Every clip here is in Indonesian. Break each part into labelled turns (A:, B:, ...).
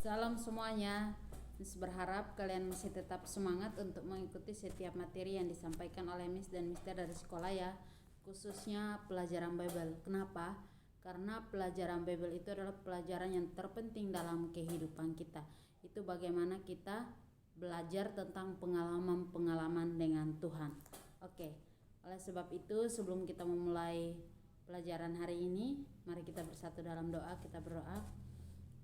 A: Salam semuanya. Berharap kalian masih tetap semangat untuk mengikuti setiap materi yang disampaikan oleh Miss dan Mister dari sekolah ya, khususnya pelajaran Bible. Kenapa? Karena pelajaran Bible itu adalah pelajaran yang terpenting dalam kehidupan kita. Itu bagaimana kita belajar tentang pengalaman-pengalaman dengan Tuhan. Oke, oleh sebab itu sebelum kita memulai pelajaran hari ini, mari kita bersatu dalam doa. Kita berdoa.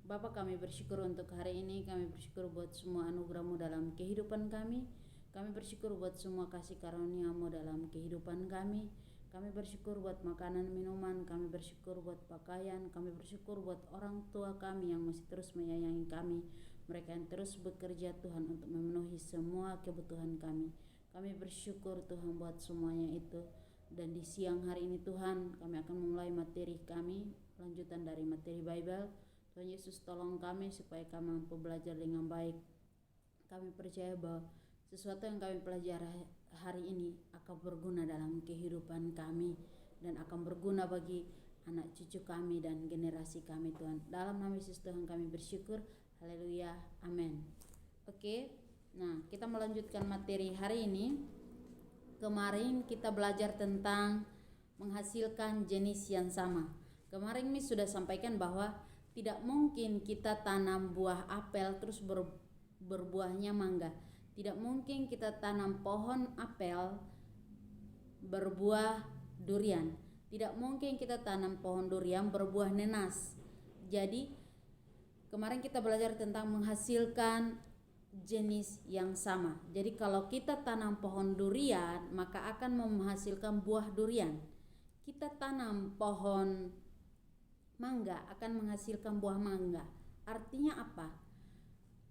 A: Bapa, kami bersyukur untuk hari ini. Kami bersyukur buat semua anugerah-Mu dalam kehidupan kami. Kami bersyukur buat semua kasih karunia-Mu dalam kehidupan kami. Kami bersyukur buat makanan minuman. Kami bersyukur buat pakaian. Kami bersyukur buat orang tua kami yang masih terus menyayangi kami. Mereka yang terus bekerja Tuhan untuk memenuhi semua kebutuhan kami. Kami bersyukur Tuhan buat semuanya itu. Dan di siang hari ini Tuhan, kami akan memulai materi kami, lanjutan dari materi Bible. Tuhan Yesus, tolong kami supaya kami mampu belajar dengan baik. Kami percaya bahwa sesuatu yang kami pelajari hari ini akan berguna dalam kehidupan kami dan akan berguna bagi anak cucu kami dan generasi kami Tuhan. Dalam nama Yesus Tuhan kami bersyukur. Haleluya. Amin. Oke, nah kita melanjutkan materi hari ini. Kemarin kita belajar tentang menghasilkan jenis yang sama. Kemarin Miss sudah sampaikan bahwa tidak mungkin kita tanam buah apel terus berbuahnya mangga. Tidak mungkin kita tanam pohon apel berbuah durian. Tidak mungkin kita tanam pohon durian berbuah nenas. Jadi kemarin kita belajar tentang menghasilkan jenis yang sama. Jadi kalau kita tanam pohon durian, maka akan menghasilkan buah durian. Kita tanam pohon mangga akan menghasilkan buah mangga. Artinya apa?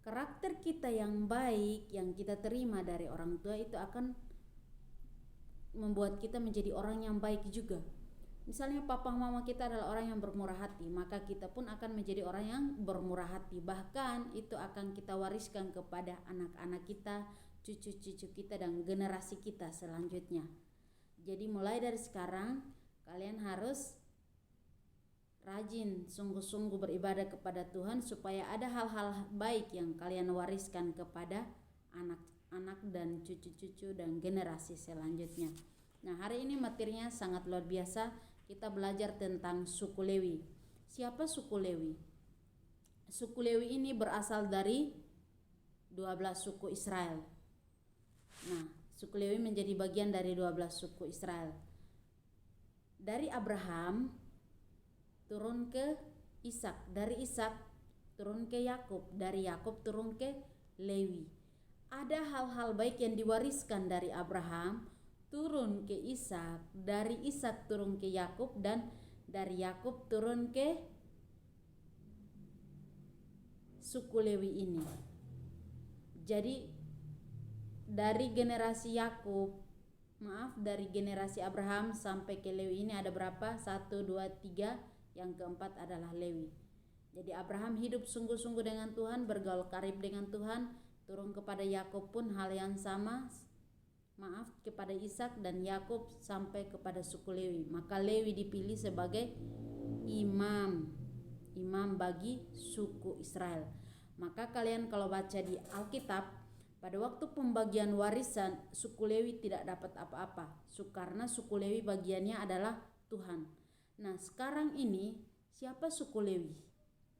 A: Karakter kita yang baik yang kita terima dari orang tua itu akan membuat kita menjadi orang yang baik juga. Misalnya papa mama kita adalah orang yang bermurah hati, maka kita pun akan menjadi orang yang bermurah hati. Bahkan itu akan kita wariskan kepada anak-anak kita, cucu-cucu kita dan generasi kita selanjutnya. Jadi mulai dari sekarang kalian harus rajin sungguh-sungguh beribadah kepada Tuhan supaya ada hal-hal baik yang kalian wariskan kepada anak-anak dan cucu-cucu dan generasi selanjutnya. Nah, hari ini materinya sangat luar biasa. Kita belajar tentang suku Lewi. Siapa suku Lewi? Suku Lewi ini berasal dari 12 suku Israel. Nah, suku Lewi menjadi bagian dari 12 suku Israel. Dari Abraham turun ke Ishak, dari Ishak turun ke Yakub, dari Yakub turun ke Lewi. Ada hal-hal baik yang diwariskan dari Abraham turun ke Ishak, dari Ishak turun ke Yakub, dan dari Yakub turun ke suku Lewi ini. Jadi dari generasi dari generasi Abraham sampai ke Lewi ini ada berapa? 1, 2, 3. Yang keempat adalah Lewi. Jadi Abraham hidup sungguh-sungguh dengan Tuhan, bergaul karib dengan Tuhan, turun kepada Yakub pun hal yang sama, kepada Ishak dan Yakub sampai kepada suku Lewi. Maka Lewi dipilih sebagai imam bagi suku Israel. Maka kalian kalau baca di Alkitab, pada waktu pembagian warisan suku Lewi tidak dapat apa-apa, karena suku Lewi bagiannya adalah Tuhan. Nah, sekarang ini siapa suku Lewi?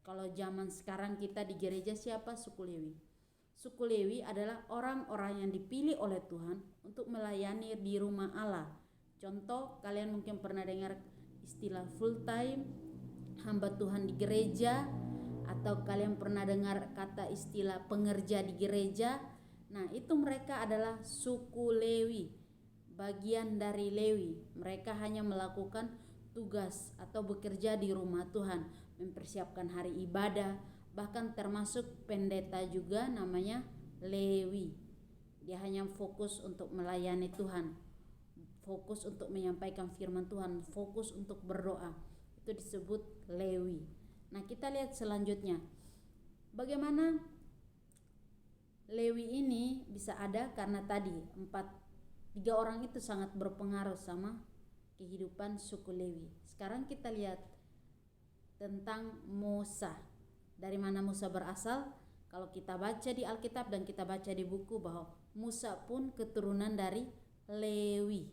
A: Kalau zaman sekarang kita di gereja, siapa suku Lewi? Suku Lewi adalah orang-orang yang dipilih oleh Tuhan untuk melayani di rumah Allah. Contoh, kalian mungkin pernah dengar istilah full time, hamba Tuhan di gereja, atau kalian pernah dengar kata istilah pengerja di gereja. Nah, itu mereka adalah suku Lewi, bagian dari Lewi. Mereka hanya melakukan tugas atau bekerja di rumah Tuhan, mempersiapkan hari ibadah, bahkan termasuk pendeta juga namanya Lewi. Dia hanya fokus untuk melayani Tuhan, fokus untuk menyampaikan firman Tuhan, fokus untuk berdoa. Itu disebut Lewi. Nah, kita lihat selanjutnya. Bagaimana Lewi ini bisa ada? Karena tadi 3 orang itu sangat berpengaruh sama kehidupan suku Lewi. Sekarang kita lihat tentang Mosa. Dari mana Musa berasal? Kalau kita baca di Alkitab dan kita baca di buku bahwa Musa pun keturunan dari Lewi.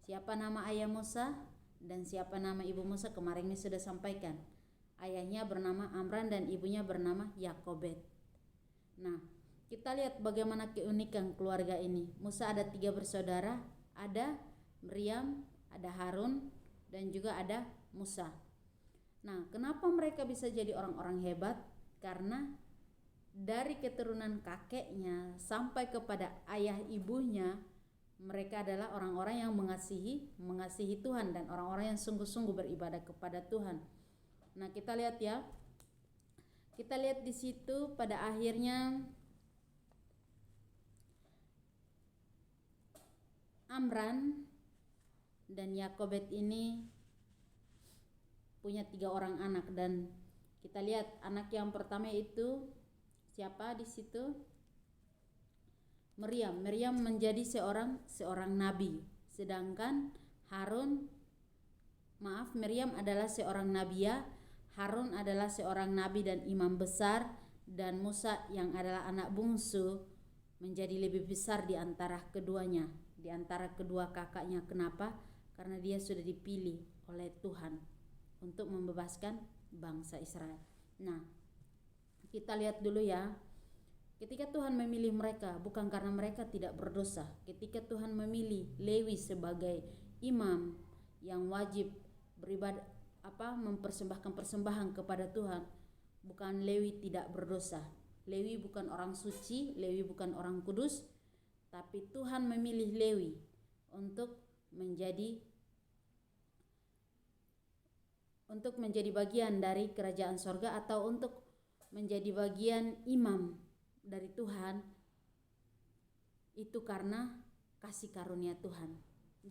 A: Siapa nama ayah Musa dan siapa nama ibu Musa kemarin ini sudah sampaikan. Ayahnya bernama Amram dan ibunya bernama Yakobed. Nah, kita lihat bagaimana keunikan keluarga ini. Musa ada 3 bersaudara, ada Miriam, ada Harun, dan juga ada Musa. Nah, kenapa mereka bisa jadi orang-orang hebat? Karena dari keturunan kakeknya sampai kepada ayah ibunya, mereka adalah orang-orang yang mengasihi Tuhan dan orang-orang yang sungguh-sungguh beribadah kepada Tuhan. Nah, kita lihat ya. Kita lihat di situ pada akhirnya Amram dan Yakobed ini punya 3 orang anak, dan kita lihat anak yang pertama itu siapa di situ? Miriam. Miriam menjadi seorang nabi, sedangkan Miriam adalah seorang nabiya, Harun adalah seorang nabi dan imam besar, dan Musa yang adalah anak bungsu menjadi lebih besar di antara keduanya, di antara kedua kakaknya. Kenapa? Karena dia sudah dipilih oleh Tuhan untuk membebaskan bangsa Israel. Nah, kita lihat dulu ya. Ketika Tuhan memilih mereka bukan karena mereka tidak berdosa. Ketika Tuhan memilih Lewi sebagai imam yang wajib beribadah mempersembahkan persembahan kepada Tuhan, bukan Lewi tidak berdosa. Lewi bukan orang suci, Lewi bukan orang kudus, tapi Tuhan memilih Lewi untuk menjadi bagian dari kerajaan sorga, atau untuk menjadi bagian imam dari Tuhan. Itu karena kasih karunia Tuhan.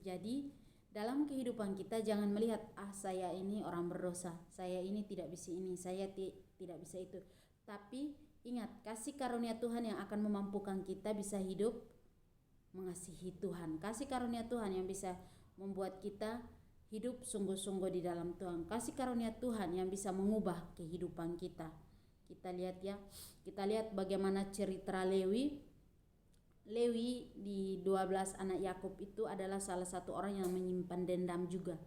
A: Jadi dalam kehidupan kita jangan melihat saya ini orang berdosa, saya ini tidak bisa ini, saya tidak bisa itu. Tapi ingat, kasih karunia Tuhan yang akan memampukan kita bisa hidup mengasihi Tuhan. Kasih karunia Tuhan yang bisa membuat kita hidup sungguh-sungguh di dalam Tuhan. Kasih karunia Tuhan yang bisa mengubah kehidupan kita. Kita lihat ya, kita lihat bagaimana cerita Lewi. Lewi di 12 anak Yakub itu adalah salah satu orang yang menyimpan dendam juga.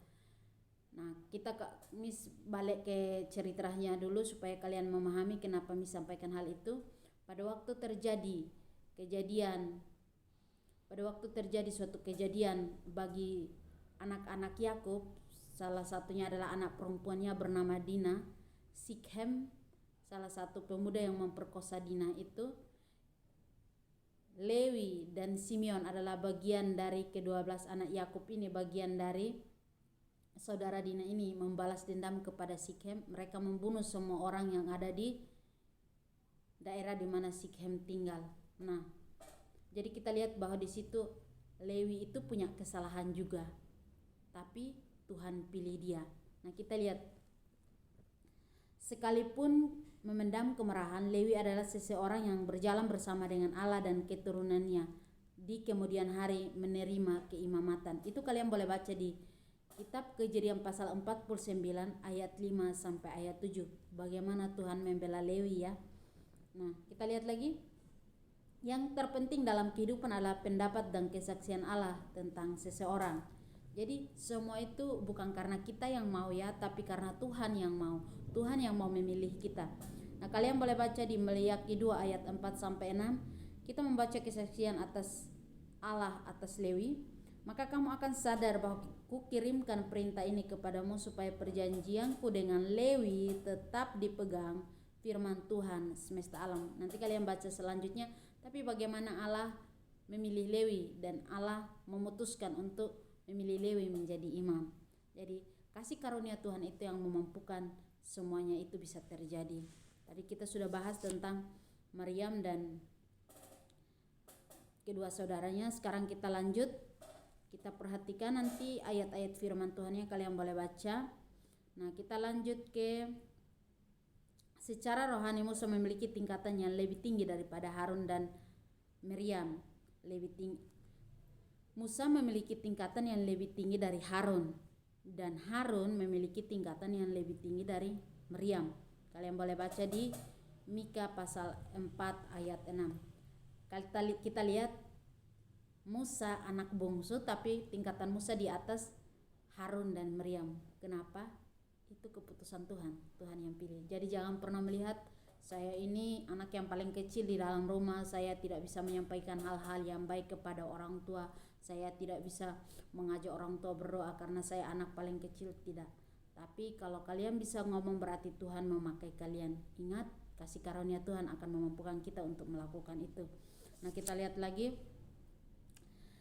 A: Nah, kita balik ke ceritanya dulu supaya kalian memahami kenapa sampaikan hal itu. Pada waktu terjadi suatu kejadian bagi anak-anak Yakub, salah satunya adalah anak perempuannya bernama Dina. Sikhem, salah satu pemuda yang memperkosa Dina itu. Lewi dan Simeon adalah bagian dari ke-12 anak Yakub ini, bagian dari saudara Dina ini membalas dendam kepada Sikhem. Mereka membunuh semua orang yang ada di daerah di mana Sikhem tinggal. Nah, jadi kita lihat bahwa di situ Lewi itu punya kesalahan juga, tapi Tuhan pilih dia. Nah, kita lihat, sekalipun memendam kemarahan, Lewi adalah seseorang yang berjalan bersama dengan Allah dan keturunannya di kemudian hari menerima keimamatan. Itu kalian boleh baca di kitab Kejadian pasal 49 ayat 5 sampai ayat 7. Bagaimana Tuhan membela Lewi ya. Nah, kita lihat lagi. Yang terpenting dalam kehidupan adalah pendapat dan kesaksian Allah tentang seseorang. Jadi semua itu bukan karena kita yang mau ya, tapi karena Tuhan yang mau. Tuhan yang mau memilih kita. Nah, kalian boleh baca di Meliaki 2 ayat 4 sampai 6. Kita membaca kesaksian atas Allah atas Lewi. Maka kamu akan sadar bahwa kukirimkan perintah ini kepadamu supaya perjanjianku dengan Lewi tetap dipegang, firman Tuhan semesta alam. Nanti kalian baca selanjutnya. Tapi bagaimana Allah memilih Lewi dan Allah memutuskan untuk memilih Lewi menjadi imam. Jadi kasih karunia Tuhan itu yang memampukan semuanya itu bisa terjadi. Tadi kita sudah bahas tentang Maryam dan kedua saudaranya. Sekarang kita lanjut. Kita perhatikan nanti ayat-ayat firman Tuhan yang kalian boleh baca. Nah, kita lanjut ke secara rohani Musa memiliki tingkatan yang lebih tinggi daripada Harun dan Miriam. Musa memiliki tingkatan yang lebih tinggi dari Harun, dan Harun memiliki tingkatan yang lebih tinggi dari Miriam. Kalian boleh baca di Mika pasal 4 ayat 6. Kita lihat Musa anak bungsu, tapi tingkatan Musa di atas Harun dan Maryam. Kenapa? Itu keputusan Tuhan, Tuhan yang pilih. Jadi jangan pernah melihat saya ini anak yang paling kecil di dalam rumah, saya tidak bisa menyampaikan hal-hal yang baik kepada orang tua, saya tidak bisa mengajak orang tua berdoa karena saya anak paling kecil. Tidak. Tapi kalau kalian bisa ngomong berarti Tuhan memakai kalian. Ingat, kasih karunia Tuhan akan memampukan kita untuk melakukan itu. Nah, kita lihat lagi.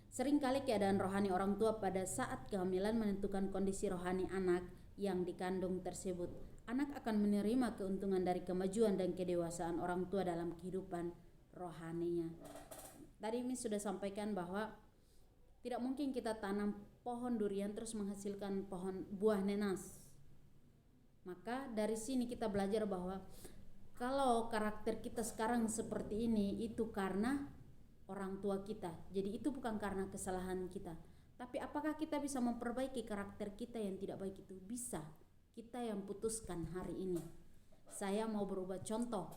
A: Seringkali keadaan rohani orang tua pada saat kehamilan menentukan kondisi rohani anak yang dikandung tersebut. Anak akan menerima keuntungan dari kemajuan dan kedewasaan orang tua dalam kehidupan rohaninya. Tadi Miss sudah sampaikan bahwa tidak mungkin kita tanam pohon durian terus menghasilkan pohon buah nenas. Maka dari sini kita belajar bahwa kalau karakter kita sekarang seperti ini itu karena orang tua kita. Jadi itu bukan karena kesalahan kita. Tapi apakah kita bisa memperbaiki karakter kita yang tidak baik itu? Bisa. Kita yang putuskan hari ini. Saya mau berubah. Contoh.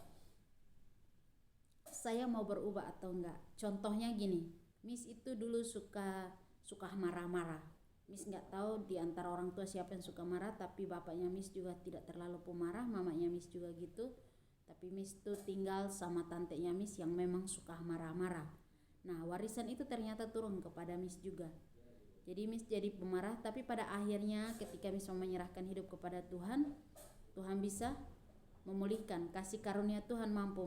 A: Saya mau berubah atau enggak? Contohnya gini. Miss itu dulu suka marah-marah. Miss enggak tahu di antara orang tua siapa yang suka marah, tapi bapaknya Miss juga tidak terlalu pemarah, mamanya Miss juga gitu. Tapi Miss itu tinggal sama tantenya Miss yang memang suka marah-marah. Nah, warisan itu ternyata turun kepada Miss juga. Jadi Miss jadi pemarah, tapi pada akhirnya ketika Miss menyerahkan hidup kepada Tuhan, Tuhan bisa memulihkan. Kasih karunia Tuhan mampu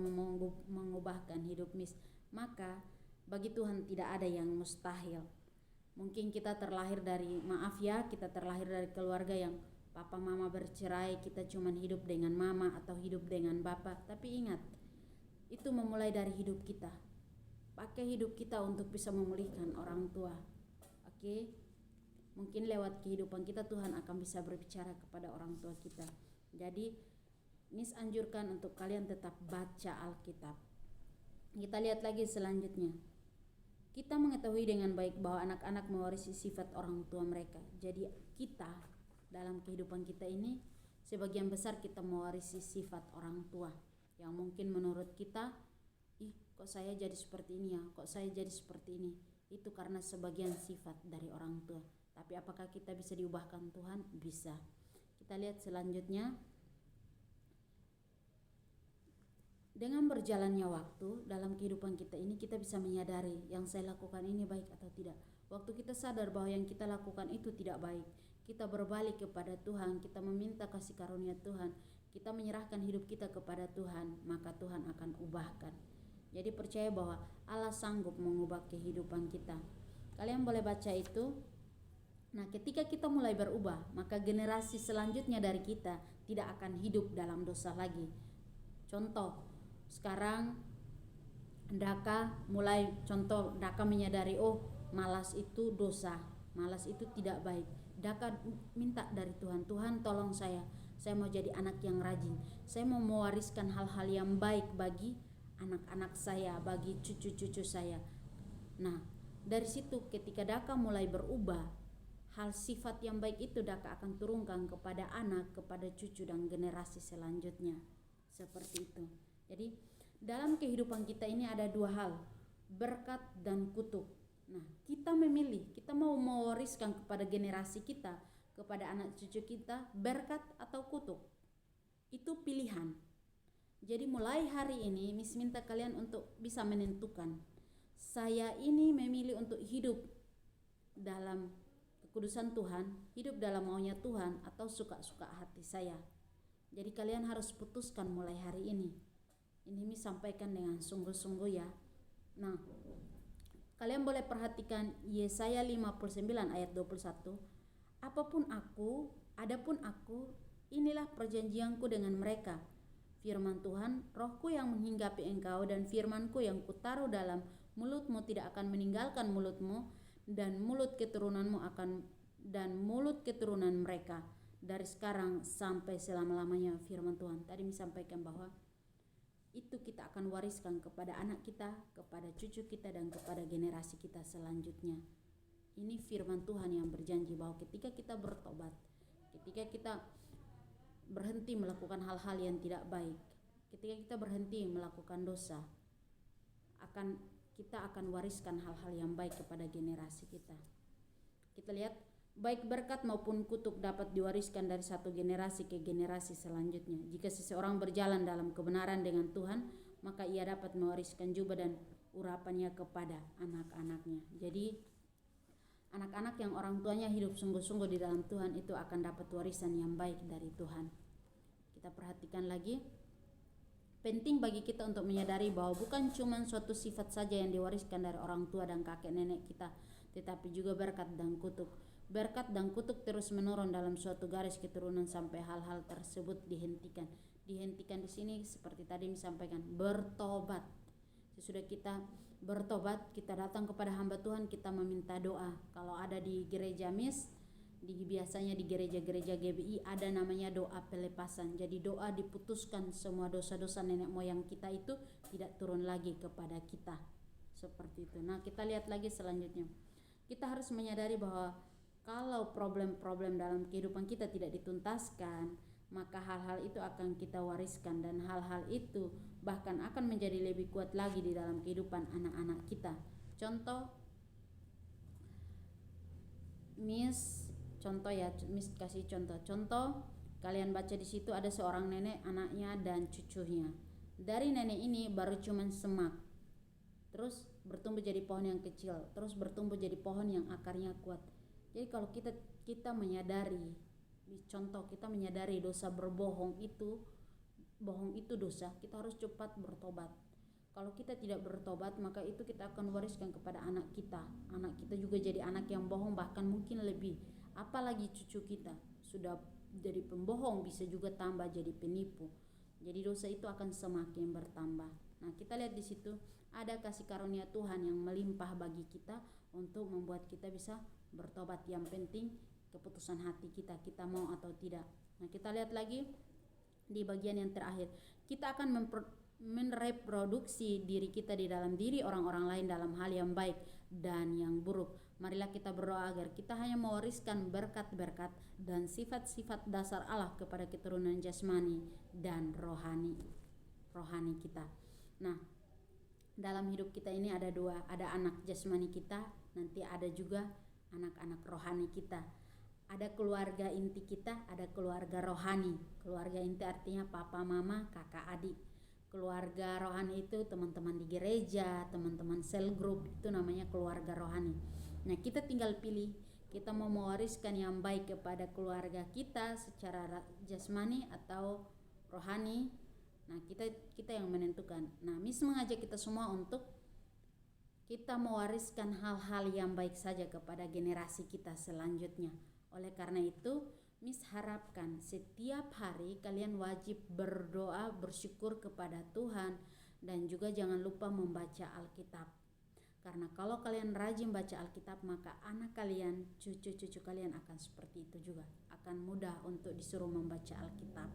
A: mengubahkan hidup Miss. Maka bagi Tuhan tidak ada yang mustahil. Mungkin kita terlahir dari, kita terlahir dari keluarga yang papa mama bercerai, kita cuma hidup dengan mama atau hidup dengan bapak. Tapi ingat, itu memulai dari hidup kita. Pakai hidup kita untuk bisa memulihkan orang tua. Oke? Mungkin lewat kehidupan kita Tuhan akan bisa berbicara kepada orang tua kita. Jadi Miss anjurkan untuk kalian tetap baca Alkitab. Kita lihat lagi selanjutnya. Kita mengetahui dengan baik bahwa anak-anak mewarisi sifat orang tua mereka. Jadi kita dalam kehidupan kita ini sebagian besar kita mewarisi sifat orang tua yang mungkin menurut kita, kok saya jadi seperti ini ya, kok saya jadi seperti ini. Itu karena sebagian sifat dari orang tua. Tapi apakah kita bisa diubahkan Tuhan? Bisa. Kita lihat selanjutnya. Dengan berjalannya waktu dalam kehidupan kita ini, kita bisa menyadari yang saya lakukan ini baik atau tidak. Waktu kita sadar bahwa yang kita lakukan itu tidak baik, kita berbalik kepada Tuhan, kita meminta kasih karunia Tuhan, kita menyerahkan hidup kita kepada Tuhan, maka Tuhan akan ubahkan. Jadi percaya bahwa Allah sanggup mengubah kehidupan kita. Kalian boleh baca itu. Nah, ketika kita mulai berubah, maka generasi selanjutnya dari kita tidak akan hidup dalam dosa lagi. Contoh, sekarang Daka menyadari, malas itu dosa, malas itu tidak baik. Daka minta dari Tuhan, Tuhan tolong saya mau jadi anak yang rajin, saya mau mewariskan hal-hal yang baik bagi anak-anak saya, bagi cucu-cucu saya. Nah, dari situ ketika Daka mulai berubah, hal sifat yang baik itu Daka akan turunkan kepada anak, kepada cucu dan generasi selanjutnya. Seperti itu. Jadi dalam kehidupan kita ini ada dua hal, berkat dan kutuk. Nah, kita memilih, kita mau mewariskan kepada generasi kita, kepada anak cucu kita, berkat atau kutuk. Itu pilihan. Jadi mulai hari ini Miss minta kalian untuk bisa menentukan, saya ini memilih untuk hidup dalam kekudusan Tuhan, hidup dalam maunya Tuhan, atau suka-suka hati saya. Jadi kalian harus putuskan mulai hari ini. Ini Miss sampaikan dengan sungguh-sungguh ya. Nah, kalian boleh perhatikan Yesaya 59 ayat 21. Adapun aku, inilah perjanjianku dengan mereka. Firman Tuhan, rohku yang menghinggapi engkau dan firmanku yang kutaruh dalam mulutmu tidak akan meninggalkan mulutmu dan mulut keturunan mereka dari sekarang sampai selama-lamanya. Firman Tuhan tadi disampaikan bahwa itu kita akan wariskan kepada anak kita, kepada cucu kita dan kepada generasi kita selanjutnya. Ini firman Tuhan yang berjanji bahwa ketika kita bertobat, ketika kita berhenti melakukan hal-hal yang tidak baik. Ketika kita berhenti melakukan dosa, kita akan wariskan hal-hal yang baik kepada generasi kita. Kita lihat, baik berkat maupun kutuk dapat diwariskan dari satu generasi ke generasi selanjutnya. Jika seseorang berjalan dalam kebenaran dengan Tuhan, maka ia dapat mewariskan jubah dan urapannya kepada anak-anaknya. Jadi anak-anak yang orang tuanya hidup sungguh-sungguh di dalam Tuhan itu akan dapat warisan yang baik dari Tuhan. Kita perhatikan lagi, penting bagi kita untuk menyadari bahwa bukan cuma suatu sifat saja yang diwariskan dari orang tua dan kakek nenek kita, tetapi juga berkat dan kutuk. Berkat dan kutuk terus menurun dalam suatu garis keturunan sampai hal-hal tersebut dihentikan. Dihentikan di sini seperti tadi disampaikan, bertobat. Sesudah kita bertobat, kita datang kepada hamba Tuhan, kita meminta doa. Kalau ada di gereja biasanya di gereja-gereja GBI ada namanya doa pelepasan. Jadi doa diputuskan semua dosa-dosa nenek moyang kita itu tidak turun lagi kepada kita. Seperti itu. Nah, kita lihat lagi selanjutnya. Kita harus menyadari bahwa kalau problem-problem dalam kehidupan kita tidak dituntaskan, maka hal-hal itu akan kita wariskan, dan hal-hal itu bahkan akan menjadi lebih kuat lagi di dalam kehidupan anak-anak kita. Contoh Miss kasih contoh. Kalian baca di situ ada seorang nenek, anaknya dan cucunya. Dari nenek ini baru cuman semak, terus bertumbuh jadi pohon yang kecil, terus bertumbuh jadi pohon yang akarnya kuat. Jadi kalau kita menyadari, kita menyadari dosa bohong itu dosa, kita harus cepat bertobat. Kalau kita tidak bertobat, maka itu kita akan wariskan kepada anak kita. Anak kita juga jadi anak yang bohong, bahkan mungkin lebih. Apalagi cucu kita sudah jadi pembohong, bisa juga tambah jadi penipu. Jadi dosa itu akan semakin bertambah. Nah, kita lihat di situ ada kasih karunia Tuhan yang melimpah bagi kita untuk membuat kita bisa bertobat. Yang penting keputusan hati kita mau atau tidak. Nah, kita lihat lagi di bagian yang terakhir. Kita akan mereproduksi diri kita di dalam diri orang-orang lain dalam hal yang baik dan yang buruk. Marilah kita berdoa agar kita hanya mewariskan berkat-berkat dan sifat-sifat dasar Allah kepada keturunan jasmani dan rohani kita. Nah, dalam hidup kita ini ada dua, ada anak jasmani kita, nanti ada juga anak-anak rohani kita. Ada keluarga inti kita, ada keluarga rohani. Keluarga inti artinya papa, mama, kakak, adik. Keluarga rohani itu teman-teman di gereja, teman-teman sel group, itu namanya keluarga rohani. Nah, kita tinggal pilih, kita mau mewariskan yang baik kepada keluarga kita secara jasmani atau rohani. Nah, kita yang menentukan. Nah, Miss mengajak kita semua untuk kita mewariskan hal-hal yang baik saja kepada generasi kita selanjutnya. Oleh karena itu, Miss harapkan setiap hari kalian wajib berdoa, bersyukur kepada Tuhan, dan juga jangan lupa membaca Alkitab. Karena kalau kalian rajin baca Alkitab, maka anak kalian, cucu-cucu kalian akan seperti itu juga, akan mudah untuk disuruh membaca Alkitab.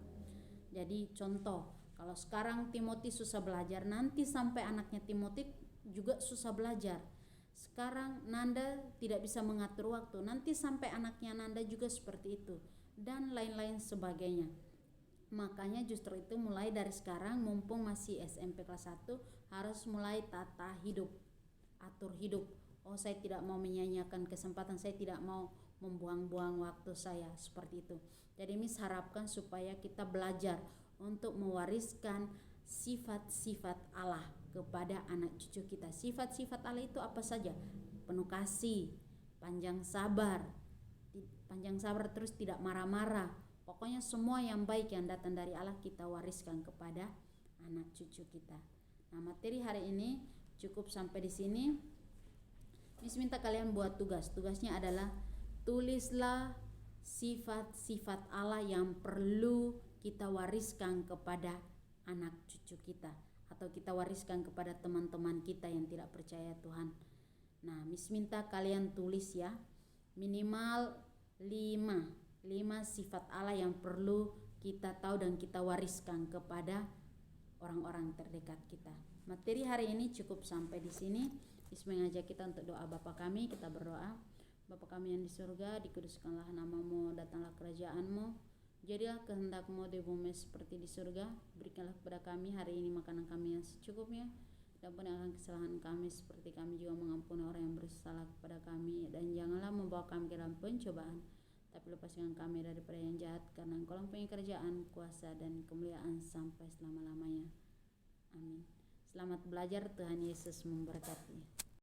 A: Jadi contoh, kalau sekarang Timothy susah belajar, nanti sampai anaknya Timothy juga susah belajar. Sekarang Nanda tidak bisa mengatur waktu, nanti sampai anaknya Nanda juga seperti itu, dan lain-lain sebagainya. Makanya justru itu mulai dari sekarang, mumpung masih SMP kelas 1, harus mulai tata hidup, atur hidup. Oh, saya tidak mau menyanyiakan kesempatan, saya tidak mau membuang-buang waktu saya, seperti itu. Jadi Miss harapkan supaya kita belajar untuk mewariskan sifat-sifat Allah kepada anak cucu kita. Sifat-sifat Allah itu apa saja? Penuh kasih, panjang sabar terus tidak marah-marah. Pokoknya semua yang baik yang datang dari Allah kita wariskan kepada anak cucu kita. Nah, materi hari ini cukup sampai di sini. Miss minta kalian buat tugas. Tugasnya adalah tulislah sifat-sifat Allah yang perlu kita wariskan kepada anak cucu kita, atau kita wariskan kepada teman-teman kita yang tidak percaya Tuhan. Nah, Miss minta kalian tulis ya, minimal 5 sifat Allah yang perlu kita tahu dan kita wariskan kepada orang-orang terdekat kita. Materi hari ini cukup sampai di sini. Miss mengajak kita untuk doa Bapa kami. Kita berdoa. Bapa kami yang di surga, dikuduskanlah namamu, datanglah kerajaanmu, Jadilah kehendakmu di bumi seperti di surga. Berikanlah kepada kami hari ini makanan kami yang secukupnya, dan ampunilah kesalahan kami seperti kami juga mengampuni orang yang bersalah kepada kami, dan janganlah membawa kami ke dalam pencobaan, tapi lepaskan kami daripada yang jahat, karena Engkau mempunyai kerajaan, kuasa, dan kemuliaan sampai selama-lamanya. Amin. Selamat belajar, Tuhan Yesus memberkati.